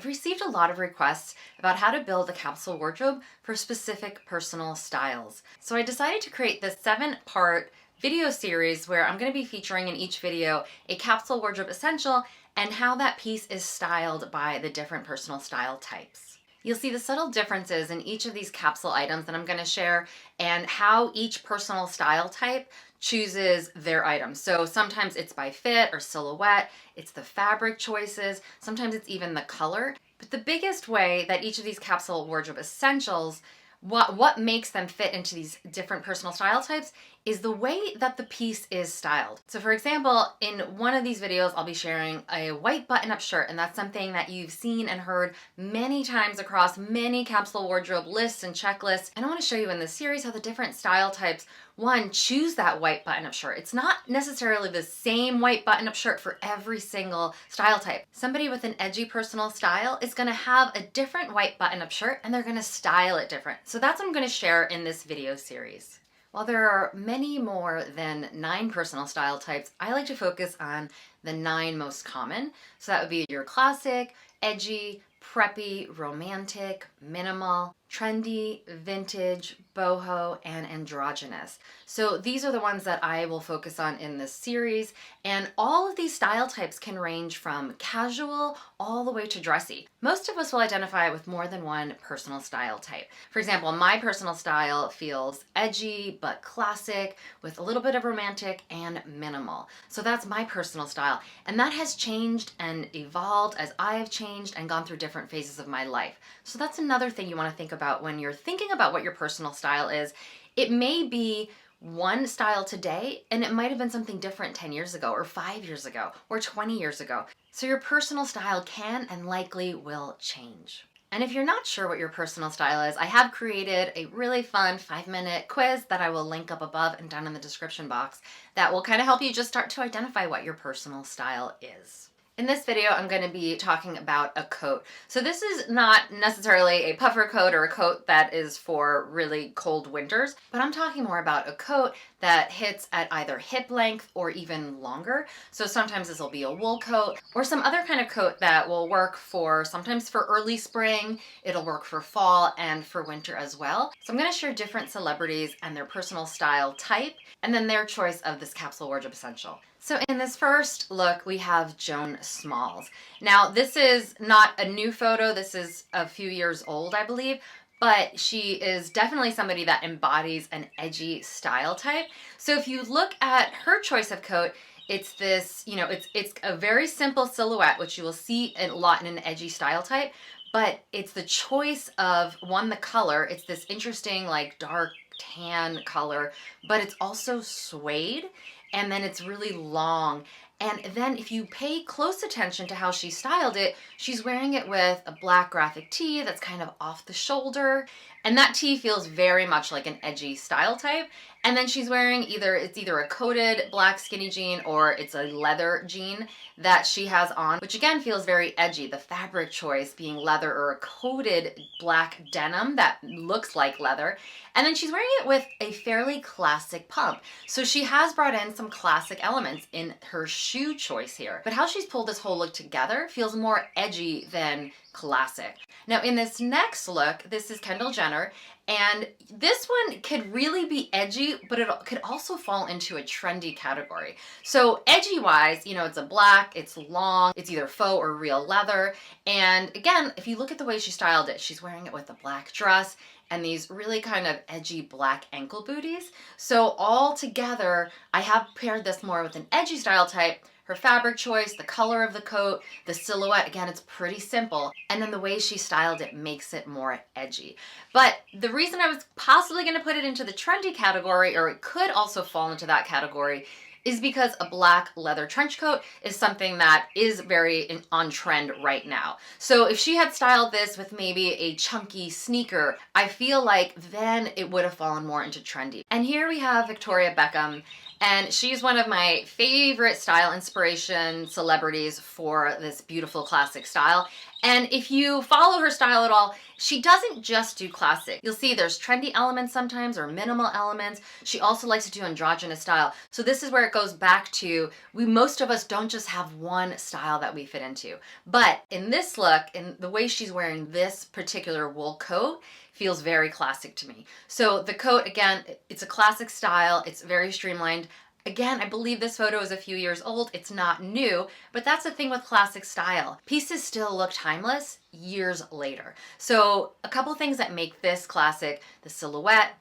I've received a lot of requests about how to build a capsule wardrobe for specific personal styles. So I decided to create this 7-part video series where I'm going to be featuring in each video a capsule wardrobe essential and how that piece is styled by the different personal style types. You'll see the subtle differences in each of these capsule items that I'm going to share and how each personal style type chooses their items. So sometimes it's by fit or silhouette, it's the fabric choices, sometimes it's even the color. But the biggest way that each of these capsule wardrobe essentials, what makes them fit into these different personal style types is the way that the piece is styled. So for example, in one of these videos, I'll be sharing a white button-up shirt, and that's something that you've seen and heard many times across many capsule wardrobe lists and checklists. And I want to show you in this series how the different style types, one, choose that white button-up shirt. It's not necessarily the same white button-up shirt for every single style type. Somebody with an edgy personal style is going to have a different white button-up shirt and they're going to style it different. So that's what I'm going to share in this video series. While there are many more than 9 personal style types, I like to focus on the 9 most common. So that would be your classic, edgy, preppy, romantic, minimal, trendy, vintage, boho, and androgynous. So these are the ones that I will focus on in this series, and all of these style types can range from casual all the way to dressy. Most of us will identify with more than one personal style type. For example, my personal style feels edgy but classic with a little bit of romantic and minimal. So that's my personal style, and that has changed and evolved as I have changed and gone through different phases of my life. So that's another thing you want to think about when you're thinking about what your personal style is. It may be one style today, and it might have been something different 10 years ago or 5 years ago or 20 years ago. So your personal style can and likely will change. And if you're not sure what your personal style is, I have created a really fun 5-minute quiz that I will link up above and down in the description box that will kind of help you just start to identify what your personal style is. In this video, I'm going to be talking about a coat. So this is not necessarily a puffer coat or a coat that is for really cold winters, but I'm talking more about a coat that hits at either hip length or even longer. So sometimes this will be a wool coat or some other kind of coat that will work for sometimes for early spring, it'll work for fall and for winter as well. So I'm going to share different celebrities and their personal style type and then their choice of this capsule wardrobe essential. So in this first look, we have Joan Smalls. Now, this is not a new photo. This is a few years old, I believe, but she is definitely somebody that embodies an edgy style type. So if you look at her choice of coat, it's this, it's a very simple silhouette, which you will see a lot in an edgy style type, but it's the choice of, one, the color. It's this interesting, like dark tan color, but it's also suede. And then it's really long. And then if you pay close attention to how she styled it, she's wearing it with a black graphic tee that's kind of off the shoulder. And that tee feels very much like an edgy style type. And then she's wearing either a coated black skinny jean or it's a leather jean that she has on, which again feels very edgy. The fabric choice being leather or a coated black denim that looks like leather. And then she's wearing it with a fairly classic pump. So she has brought in some classic elements in her shoe choice here. But how she's pulled this whole look together feels more edgy than classic. Now in this next look, this is Kendall Jenner, and this one could really be edgy, but it could also fall into a trendy category. So edgy wise, it's a black, it's long, it's either faux or real leather. And again, if you look at the way she styled it, she's wearing it with a black dress and these really kind of edgy black ankle booties. So all together, I have paired this more with an edgy style type. Her fabric choice, the color of the coat, the silhouette, again, it's pretty simple. And then the way she styled it makes it more edgy. But the reason I was possibly going to put it into the trendy category, or it could also fall into that category, is because a black leather trench coat is something that is very on trend right now. So if she had styled this with maybe a chunky sneaker, I feel like then it would have fallen more into trendy. And here we have Victoria Beckham, And she's one of my favorite style inspiration celebrities for this beautiful classic style. And if you follow her style at all, she doesn't just do classic. You'll see there's trendy elements sometimes or minimal elements. She also likes to do androgynous style. So this is where it goes back to, most of us don't just have one style that we fit into. But in this look, in the way she's wearing this particular wool coat, feels very classic to me. So the coat, again, it's a classic style. It's very streamlined. Again, I believe this photo is a few years old. It's not new, but that's the thing with classic style. Pieces still look timeless years later. So a couple things that make this classic: the silhouette,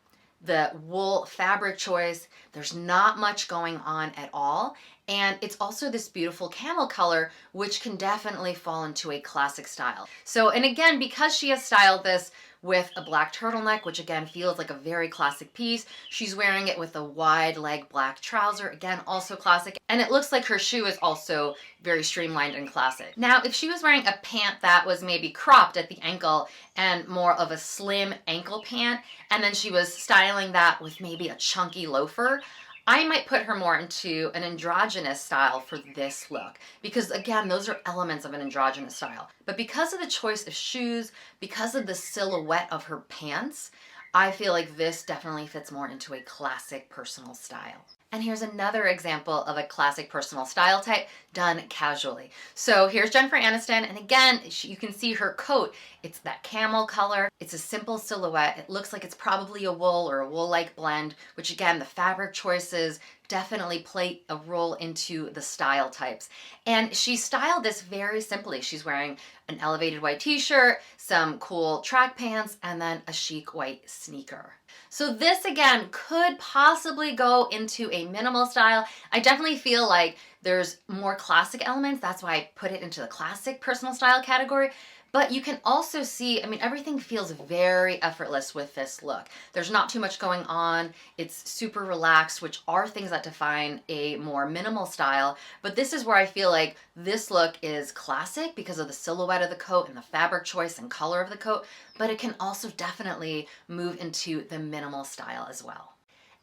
the wool fabric choice. There's not much going on at all. And it's also this beautiful camel color, which can definitely fall into a classic style. So, and again, because she has styled this with a black turtleneck, which again feels like a very classic piece. She's wearing it with a wide leg black trouser, again, also classic. And it looks like her shoe is also very streamlined and classic. Now, if she was wearing a pant that was maybe cropped at the ankle and more of a slim ankle pant, and then she was styling that with maybe a chunky loafer, I might put her more into an androgynous style for this look, because again, those are elements of an androgynous style. But because of the choice of shoes, because of the silhouette of her pants, I feel like this definitely fits more into a classic personal style. And here's another example of a classic personal style type done casually. So here's Jennifer Aniston, and again, you can see her coat. It's that camel color. It's a simple silhouette. It looks like it's probably a wool or a wool-like blend, which again, the fabric choices definitely play a role into the style types. And she styled this very simply. She's wearing an elevated white t-shirt, some cool track pants, and then a chic white sneaker. So this again could possibly go into a minimal style. I definitely feel like there's more classic elements. That's why I put it into the classic personal style category. But you can also see, I mean, everything feels very effortless with this look. There's not too much going on. It's super relaxed, which are things that define a more minimal style. But this is where I feel like this look is classic because of the silhouette of the coat and the fabric choice and color of the coat. But it can also definitely move into the minimal style as well.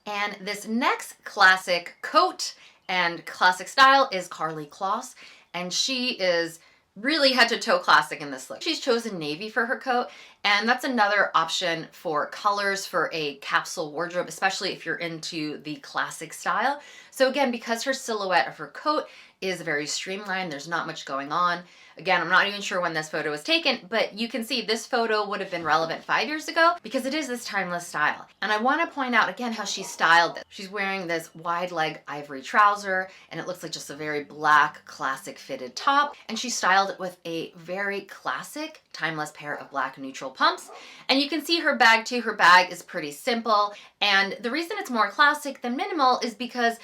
And this next classic coat and classic style is Karlie Kloss. And she is really head to toe classic in this look. She's chosen navy for her coat, and that's another option for colors for a capsule wardrobe, especially if you're into the classic style. So again, because her silhouette of her coat is very streamlined, there's not much going on. Again, I'm not even sure when this photo was taken, but you can see this photo would have been relevant 5 years ago because it is this timeless style. And I want to point out again how she styled this. She's wearing this wide leg ivory trouser, and it looks like just a very black classic fitted top. And she styled it with a very classic timeless pair of black neutral pumps. And you can see her bag too. Her bag is pretty simple. And the reason it's more classic than minimal is because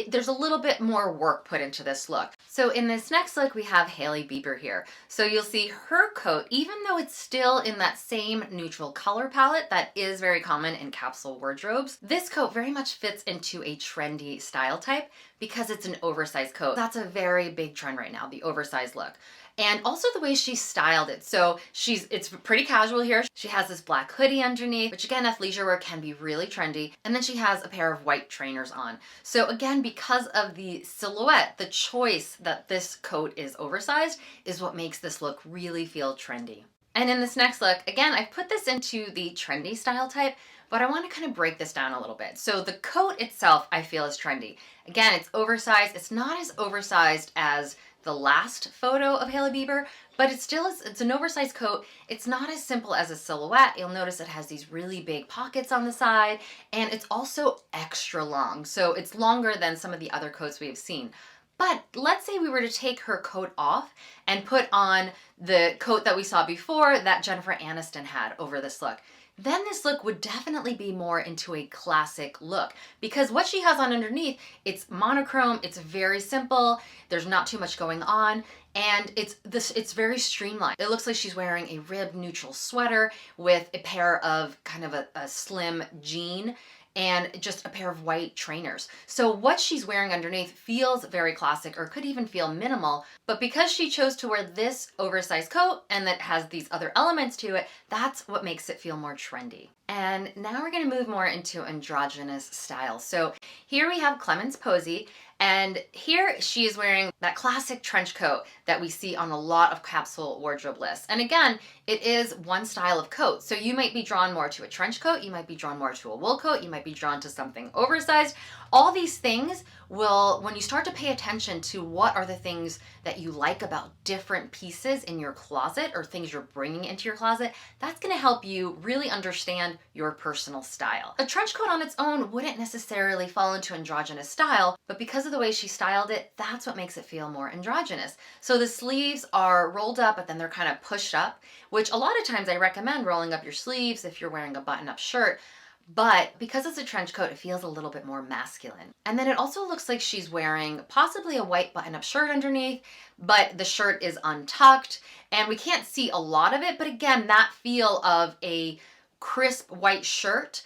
there's a little bit more work put into this look. So in this next look, we have Hailey Bieber here. So you'll see her coat, even though it's still in that same neutral color palette that is very common in capsule wardrobes, this coat very much fits into a trendy style type because it's an oversized coat. That's a very big trend right now, the oversized look. And also the way she styled it. So it's pretty casual here. She has this black hoodie underneath, which again, athleisure wear can be really trendy. And then she has a pair of white trainers on. So again, because of the silhouette, the choice that this coat is oversized is what makes this look really feel trendy. And in this next look, again, I've put this into the trendy style type, but I want to kind of break this down a little bit. So the coat itself, I feel, is trendy. Again, it's oversized. It's not as oversized as the last photo of Hailey Bieber, but it's an oversized coat. It's not as simple as a silhouette. You'll notice it has these really big pockets on the side, and it's also extra long. So it's longer than some of the other coats we have seen. But let's say we were to take her coat off and put on the coat that we saw before that Jennifer Aniston had over this look. Then this look would definitely be more into a classic look because what she has on underneath, it's monochrome, it's very simple, there's not too much going on, and it's very streamlined. It looks like she's wearing a ribbed neutral sweater with a pair of kind of a slim jean, and just a pair of white trainers. So what she's wearing underneath feels very classic or could even feel minimal, but because she chose to wear this oversized coat and that has these other elements to it, that's what makes it feel more trendy. And now we're gonna move more into androgynous style. So here we have Clemens Posey, and here she is wearing that classic trench coat that we see on a lot of capsule wardrobe lists. And again, it is one style of coat. So you might be drawn more to a trench coat, you might be drawn more to a wool coat, you might be drawn to something oversized. All these things will, when you start to pay attention to what are the things that you like about different pieces in your closet or things you're bringing into your closet, that's gonna help you really understand your personal style. A trench coat on its own wouldn't necessarily fall into androgynous style, but because of the way she styled it, that's what makes it feel more androgynous. So the sleeves are rolled up, but then they're kind of pushed up, which a lot of times I recommend rolling up your sleeves if you're wearing a button-up shirt. But because it's a trench coat, it feels a little bit more masculine. And then it also looks like she's wearing possibly a white button-up shirt underneath, but the shirt is untucked and we can't see a lot of it. But again, that feel of a crisp white shirt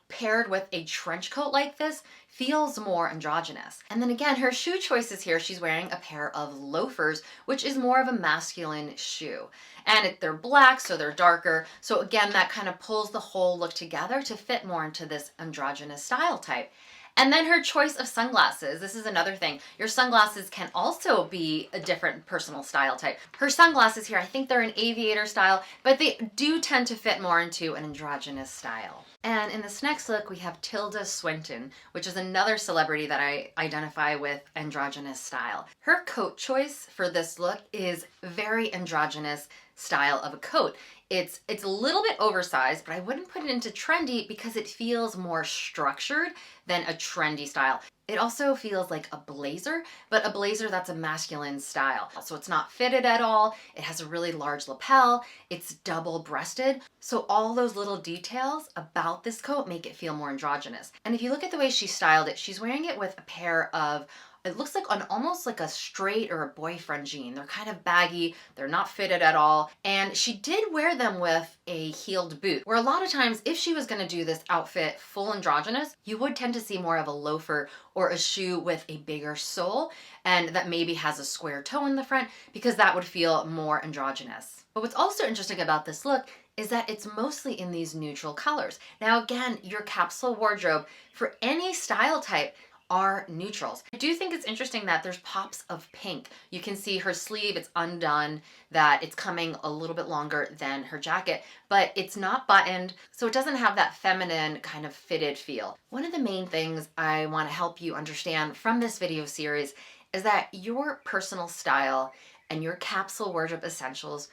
paired with a trench coat like this feels more androgynous. And then again, her shoe choices here, she's wearing a pair of loafers, which is more of a masculine shoe. And they're black, so they're darker. So again, that kind of pulls the whole look together to fit more into this androgynous style type. And then her choice of sunglasses. This is another thing. Your sunglasses can also be a different personal style type. Her sunglasses here, I think they're an aviator style, but they do tend to fit more into an androgynous style. And in this next look, we have Tilda Swinton, which is another celebrity that I identify with androgynous style. Her coat choice for this look is very androgynous style of a coat. It's a little bit oversized, but I wouldn't put it into trendy because it feels more structured than a trendy style. It also feels like a blazer, but a blazer that's a masculine style. So it's not fitted at all. It has a really large lapel. It's double-breasted. So all those little details about this coat make it feel more androgynous. And if you look at the way she styled it, she's wearing it with a pair of, it looks like almost like a straight or a boyfriend jean. They're kind of baggy, they're not fitted at all. And she did wear them with a heeled boot, where a lot of times if she was gonna do this outfit full androgynous, you would tend to see more of a loafer or a shoe with a bigger sole and that maybe has a square toe in the front because that would feel more androgynous. But what's also interesting about this look is that it's mostly in these neutral colors. Now again, your capsule wardrobe for any style type are neutrals. I do think it's interesting that there's pops of pink. You can see her sleeve, it's undone, that it's coming a little bit longer than her jacket, but it's not buttoned, so it doesn't have that feminine kind of fitted feel. One of the main things I want to help you understand from this video series is that your personal style and your capsule wardrobe essentials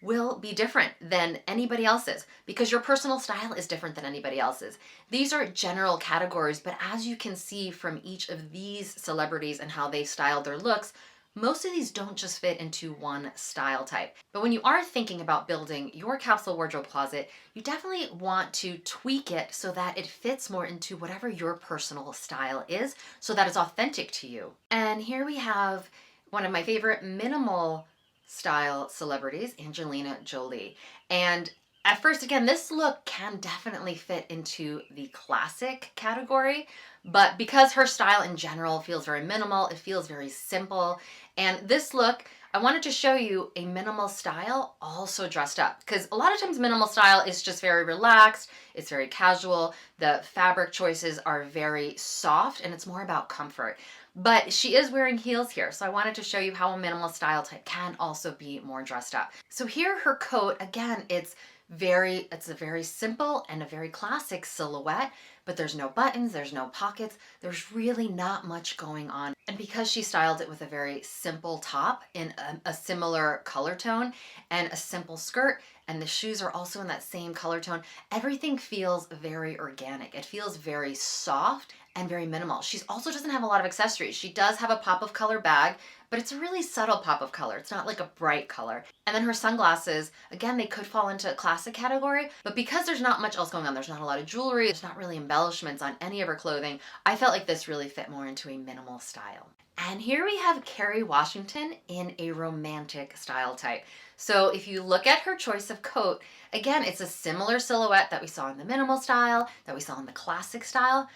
will be different than anybody else's because your personal style is different than anybody else's. These are general categories, but as you can see from each of these celebrities and how they styled their looks, most of these don't just fit into one style type. But when you are thinking about building your capsule wardrobe closet, you definitely want to tweak it so that it fits more into whatever your personal style is, so that it's authentic to you. And here we have one of my favorite minimal style celebrities, Angelina Jolie. And at first, again, this look can definitely fit into the classic category, but because her style in general feels very minimal, it feels very simple. And this look, I wanted to show you a minimal style also dressed up, because a lot of times minimal style is just very relaxed, it's very casual, the fabric choices are very soft, and it's more about comfort. But she is wearing heels here, so I wanted to show you how a minimal style type can also be more dressed up. So here her coat, again, it's a very simple and a very classic silhouette, but there's no buttons, there's no pockets, there's really not much going on. And because she styled it with a very simple top in a similar color tone and a simple skirt, and the shoes are also in that same color tone, everything feels very organic. It feels very soft and very minimal. She also doesn't have a lot of accessories. She does have a pop of color bag, but it's a really subtle pop of color. It's not like a bright color. And then her sunglasses, again, they could fall into a classic category, but because there's not much else going on, there's not a lot of jewelry, there's not really embellishments on any of her clothing, I felt like this really fit more into a minimal style. And here we have Kerry Washington in a romantic style type. So if you look at her choice of coat, again, it's a similar silhouette that we saw in the minimal style, that we saw in the classic style,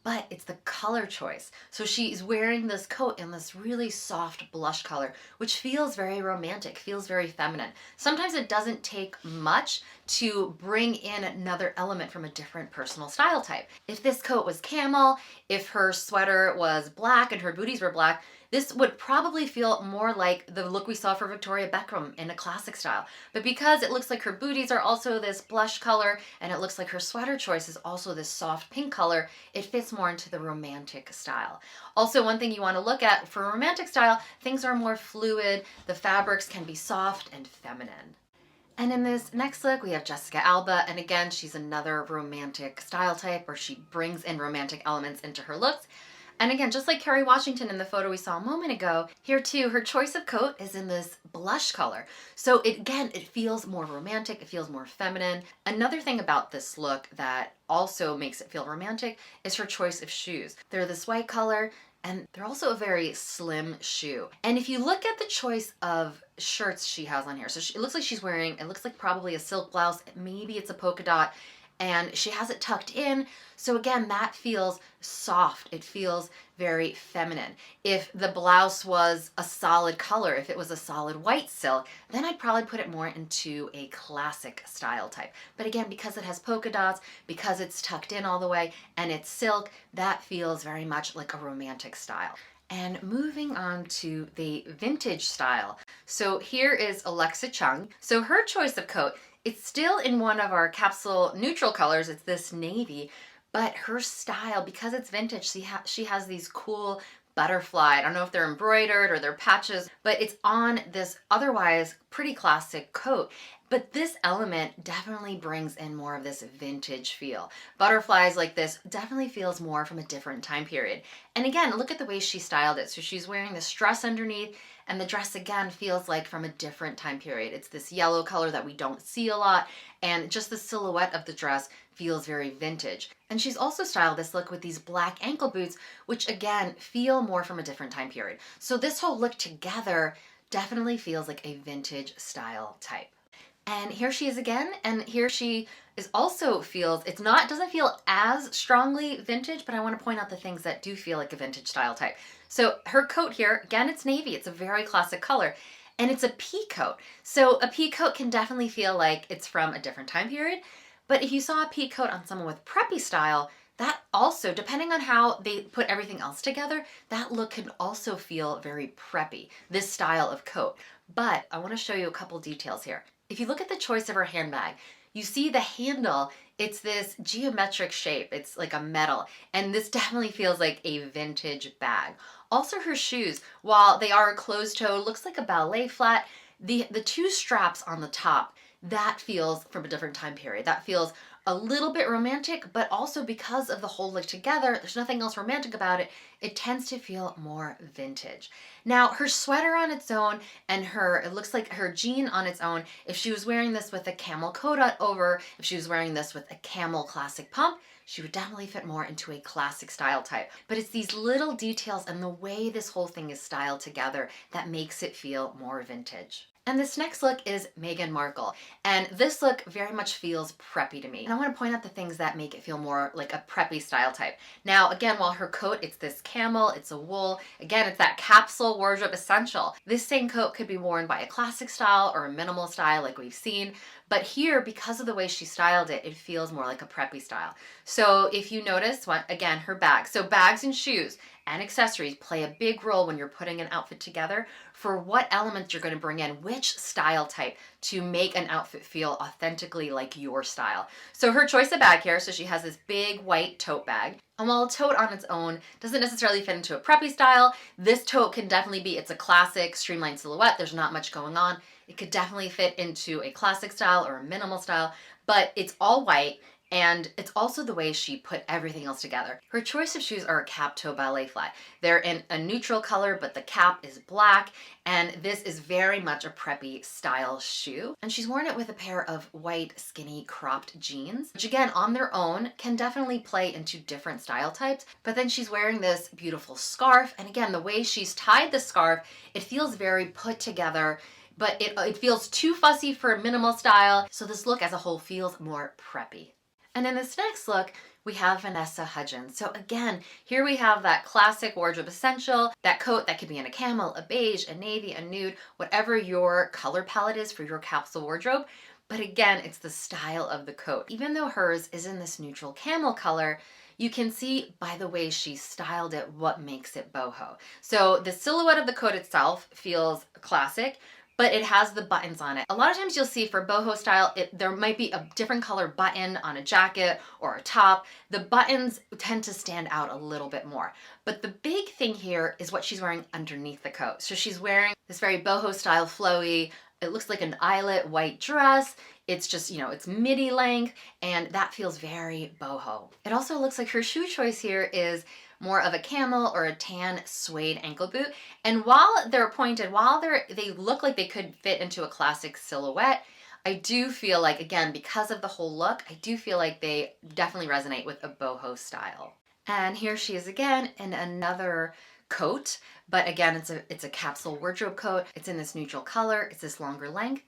but it's the color choice. So she's wearing this coat in this really soft blush color, which feels very romantic, feels very feminine. Sometimes it doesn't take much to bring in another element from a different personal style type. If this coat was camel, if her sweater was black and her booties were black, this would probably feel more like the look we saw for Victoria Beckham in a classic style. But because it looks like her booties are also this blush color and it looks like her sweater choice is also this soft pink color, it fits more into the romantic style. Also, one thing you want to look at for romantic style, things are more fluid. The fabrics can be soft and feminine. And in this next look, we have Jessica Alba. And again, she's another romantic style type where she brings in romantic elements into her looks. And again, just like Kerry Washington in the photo we saw a moment ago, here too, her choice of coat is in this blush color. So it feels more romantic, it feels more feminine. Another thing about this look that also makes it feel romantic is her choice of shoes. They're this white color, and they're also a very slim shoe. And if you look at the choice of shirts she has on here, so it looks like she's wearing, it looks like probably a silk blouse, maybe it's a polka dot, and she has it tucked in. So again, that feels soft. It feels very feminine. If the blouse was a solid color, if it was a solid white silk, then I'd probably put it more into a classic style type. But again, because it has polka dots, because it's tucked in all the way, and it's silk, that feels very much like a romantic style. And moving on to the vintage style. So here is Alexa Chung. So her choice of coat, it's still in one of our capsule neutral colors. It's this navy, but her style, because it's vintage, she has these cool butterfly. I don't know if they're embroidered or they're patches, but it's on this otherwise pretty classic coat. But this element definitely brings in more of this vintage feel. Butterflies like this definitely feels more from a different time period. And again, look at the way she styled it. So she's wearing this dress underneath, and the dress again feels like from a different time period. It's this yellow color that we don't see a lot, and just the silhouette of the dress feels very vintage. And she's also styled this look with these black ankle boots, which again feel more from a different time period. So this whole look together definitely feels like a vintage style type. And here she is again, and here she is also feels, it doesn't feel as strongly vintage, but I want to point out the things that do feel like a vintage style type. So her coat here, again, it's navy. It's a very classic color, and it's a pea coat. So a pea coat can definitely feel like it's from a different time period, but if you saw a pea coat on someone with preppy style, that also, depending on how they put everything else together, that look can also feel very preppy, this style of coat. But I want to show you a couple details here. If you look at the choice of her handbag, you see the handle, it's this geometric shape. It's like a metal, and this definitely feels like a vintage bag. Also her shoes, while they are closed toe, looks like a ballet flat, the two straps on the top, that feels from a different time period. That feels a little bit romantic, but also because of the whole look together, there's nothing else romantic about it. It tends to feel more vintage. Now, her sweater on its own and it looks like her jean on its own, if she was wearing this with a camel coat over, if she was wearing this with a camel classic pump, she would definitely fit more into a classic style type. But it's these little details and the way this whole thing is styled together that makes it feel more vintage. And this next look is Meghan Markle. And this look very much feels preppy to me. And I want to point out the things that make it feel more like a preppy style type. Now, again, while her coat, it's this camel, it's a wool. Again, it's that capsule wardrobe essential. This same coat could be worn by a classic style or a minimal style like we've seen. But here, because of the way she styled it, it feels more like a preppy style. So if you notice, again, her bag. So bags and shoes and accessories play a big role when you're putting an outfit together for what elements you're going to bring in, which style type to make an outfit feel authentically like your style. So her choice of bag here, so she has this big white tote bag. And while a tote on its own doesn't necessarily fit into a preppy style, this tote can definitely be, it's a classic streamlined silhouette. There's not much going on. It could definitely fit into a classic style or a minimal style, but it's all white. And it's also the way she put everything else together. Her choice of shoes are a cap toe ballet flat. They're in a neutral color, but the cap is black. And this is very much a preppy style shoe. And she's worn it with a pair of white skinny cropped jeans, which again on their own can definitely play into different style types. But then she's wearing this beautiful scarf. And again, the way she's tied the scarf, it feels very put together, but it feels too fussy for minimal style. So this look as a whole feels more preppy. And in this next look, we have Vanessa Hudgens. So again, here we have that classic wardrobe essential, that coat that could be in a camel, a beige, a navy, a nude, whatever your color palette is for your capsule wardrobe. But again, it's the style of the coat. Even though hers is in this neutral camel color, you can see by the way she styled it what makes it boho. So the silhouette of the coat itself feels classic, but it has the buttons on it. A lot of times you'll see for boho style, there might be a different color button on a jacket or a top. The buttons tend to stand out a little bit more. But the big thing here is what she's wearing underneath the coat. So she's wearing this very boho style flowy, it looks like an eyelet white dress. It's just, you know, it's midi length, and that feels very boho. It also looks like her shoe choice here is more of a camel or a tan suede ankle boot. And while they're pointed, while they look like they could fit into a classic silhouette, I do feel like, again, because of the whole look, I do feel like they definitely resonate with a boho style. And here she is again in another coat, but again, it's a capsule wardrobe coat. It's in this neutral color, it's this longer length.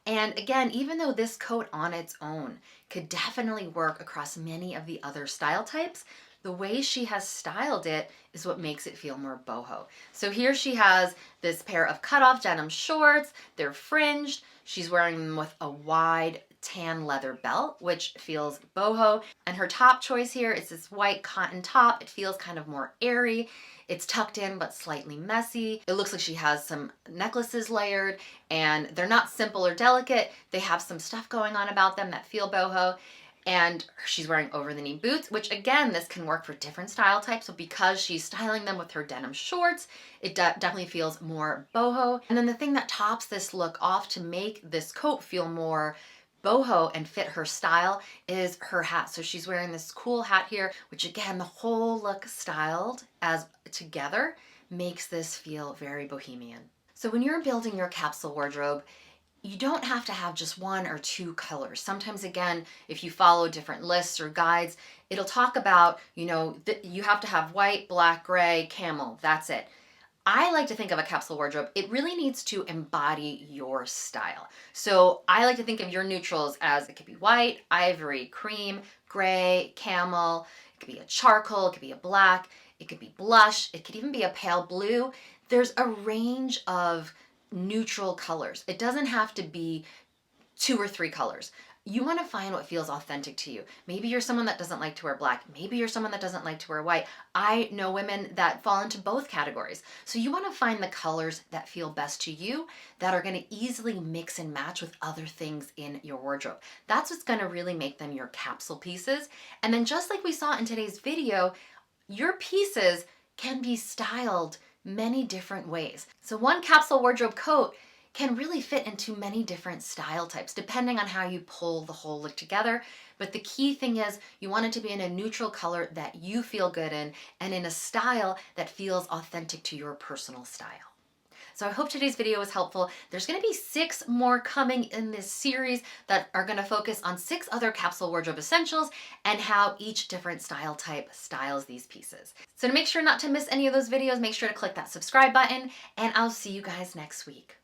And again, even though this coat on its own could definitely work across many of the other style types, the way she has styled it is what makes it feel more boho. So here she has this pair of cutoff denim shorts. They're fringed. She's wearing them with a wide tan leather belt, which feels boho. And her top choice here is this white cotton top. It feels kind of more airy. It's tucked in but slightly messy. It looks like she has some necklaces layered, and they're not simple or delicate. They have some stuff going on about them that feel boho. And she's wearing over-the-knee boots, which again, this can work for different style types. So because she's styling them with her denim shorts, it definitely feels more boho. And then the thing that tops this look off to make this coat feel more boho and fit her style is her hat. So she's wearing this cool hat here, which again, the whole look styled as together makes this feel very bohemian. So when you're building your capsule wardrobe, you don't have to have just one or two colors. Sometimes, again, if you follow different lists or guides, it'll talk about, you know, you have to have white, black, gray, camel, that's it. I like to think of a capsule wardrobe, it really needs to embody your style. So I like to think of your neutrals as it could be white, ivory, cream, gray, camel, it could be a charcoal, it could be a black, it could be blush, it could even be a pale blue. There's a range of neutral colors. It doesn't have to be 2 or 3 colors. You want to find what feels authentic to you. Maybe you're someone that doesn't like to wear black. Maybe you're someone that doesn't like to wear white. I know women that fall into both categories. So you want to find the colors that feel best to you, that are going to easily mix and match with other things in your wardrobe. That's what's going to really make them your capsule pieces. And then just like we saw in today's video, your pieces can be styled many different ways. So one capsule wardrobe coat can really fit into many different style types depending on how you pull the whole look together. But the key thing is you want it to be in a neutral color that you feel good in and in a style that feels authentic to your personal style. So I hope today's video was helpful. There's going to be 6 more coming in this series that are going to focus on 6 other capsule wardrobe essentials and how each different style type styles these pieces. So to make sure not to miss any of those videos, make sure to click that subscribe button, and I'll see you guys next week.